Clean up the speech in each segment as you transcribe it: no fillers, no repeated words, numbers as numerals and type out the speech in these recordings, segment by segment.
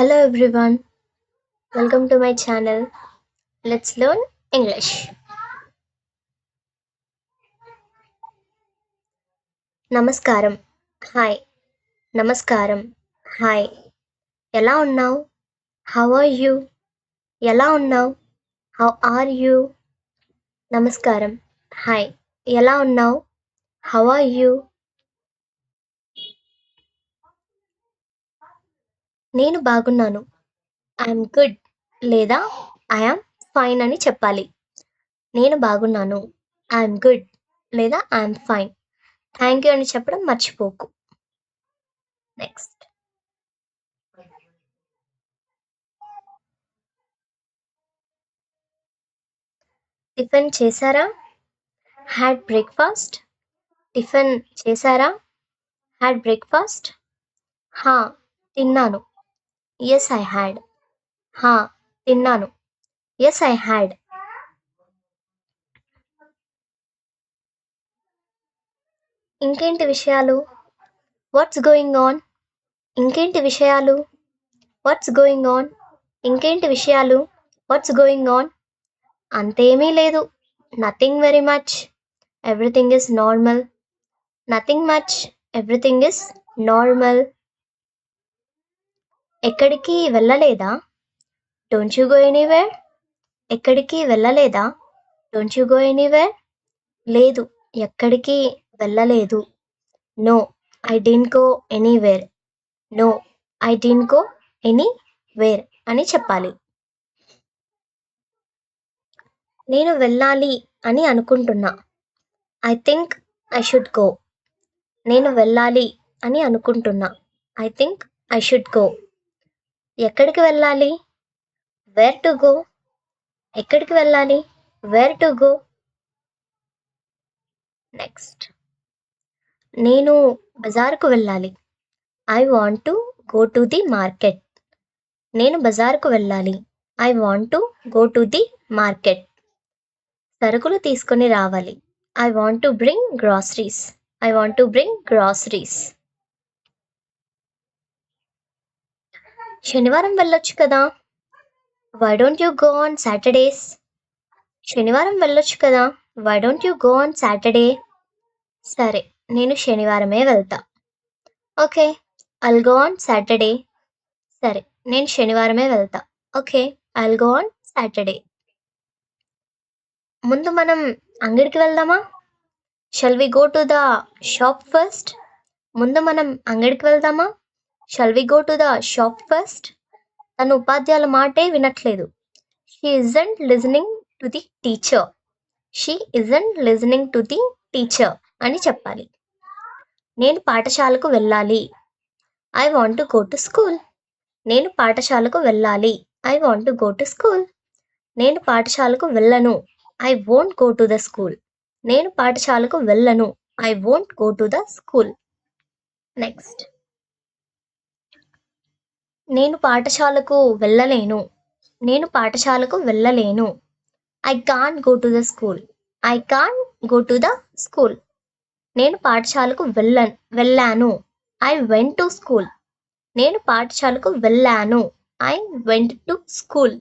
Hello everyone, welcome to my channel. Let's learn English. నమస్కారం. Hi. నమస్కారం. Hi. ఎలా ఉన్నావు? How are you? ఎలా ఉన్నావు? How are you? నమస్కారం. హాయ్. ఎలా ఉన్నావు? How are you? నేను బాగున్నాను. ఐఎమ్ గుడ్ లేదా ఐఎమ్ ఫైన్ అని చెప్పాలి. నేను బాగున్నాను. ఐఎమ్ గుడ్ లేదా ఐఎమ్ ఫైన్. థ్యాంక్ యూ అని చెప్పడం మర్చిపోకు. నెక్స్ట్. టిఫిన్ చేశారా? Had breakfast. టిఫిన్ చేశారా? Had breakfast. హా, తిన్నాను. Yes I had. హా, తిన్నాను. Yes I had. ఇంకేంటి విషయాలు? What's going on? ఇంకేంటి విషయాలు? What's going on? ఇంకేంటి విషయాలు? What's going on? అంతేమీ లేదు. Nothing very much. Everything is normal. Nothing much. Everything is normal. ఎక్కడికి వెళ్ళలేదా? Don't you go anywhere? ఎక్కడికి వెళ్ళలేదా? Don't you go anywhere? లేదు, ఎక్కడికి వెళ్ళలేదు. No, I didn't go anywhere. No, I didn't go anywhere అని చెప్పాలి. నేను వెళ్ళాలి అని అనుకుంటున్నా. I think I should go. నేను వెళ్ళాలి అని అనుకుంటున్నా. I think I should go. ఎక్కడికి వెళ్ళాలి? Where to go. ఎక్కడికి వెళ్ళాలి? Where to go. నెక్స్ట్. నేను బజారుకు వెళ్ళాలి. I want to go to the market. నేను బజారుకు వెళ్ళాలి. I want to go to the market. సరుకులు తీసుకొని రావాలి. I want to bring groceries. I want to bring groceries. శనివారం వెళ్ళొచ్చు కదా. Why don't you go on Saturdays. శనివారం వెళ్ళొచ్చు కదా. Why don't you go on Saturday. సరే, నేను శనివారమే వెళ్తా. Okay, I'll go on Saturday. సరే, నేను శనివారమే వెళ్తా. Okay, I'll go on Saturday. ముందు మనం అంగడికి వెళ్దామా? Shall we go to the shop first. ముందు మనం అంగడికి వెళ్దామా? Shall we go to the shop first. తను ఉపాధ్యాయుల మాటే వినట్లేదు. She isn't listening to the teacher. She isn't listening to the teacher అని చెప్పాలి. నేను పాఠశాలకు వెళ్ళాలి. I want to go to school. నేను పాఠశాలకు వెళ్ళాలి. I want to go to school. నేను పాఠశాలకు వెళ్ళను. I won't go to the school. నేను పాఠశాలకు వెళ్ళను. I won't go to the school. Next. నేను పాఠశాలకు వెళ్ళలేను. నేను పాఠశాలకు వెళ్ళలేను. I can't go to the school. I can't go to the school. నేను పాఠశాలకు వెళ్ళాను. I went to school. నేను పాఠశాలకు వెళ్ళాను. I went to school.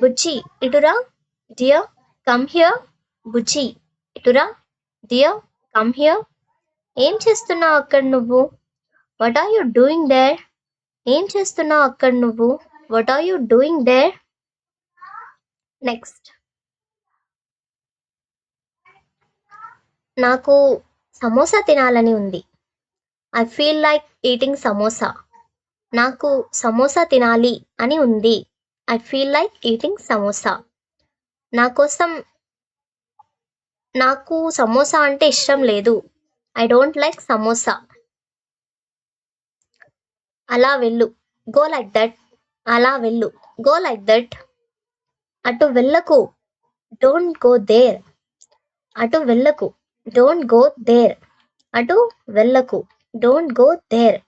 బుజ్జి ఇటురా. Dear come here. బుజ్జి ఇటురా. Dear come here. ఏం చేస్తున్నావు అక్కడ నువ్వు? What are you doing there? ఏం చేస్తున్నావు అక్కడ నువ్వు? What are you doing there? Next. నాకు సమోసా తినాలని ఉంది. I feel like eating samosa. నాకు సమోసా తినాలి అని ఉంది. I feel like eating samosa. నాకు సమోసా అంటే ఇష్టం లేదు. I don't like samosa. అలా వెళ్ళు. Go like that. అలా వెళ్ళు. Go like that. అటు వెళ్ళకు. Don't go there. అటు వెళ్ళకు. Don't go there. అటు వెళ్ళకు. Don't go there.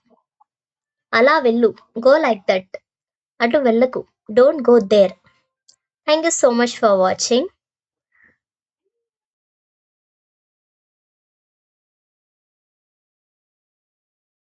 అలా వెళ్ళు. Go like that. అటు వెళ్ళకు. Don't go there. Thank you so much for watching.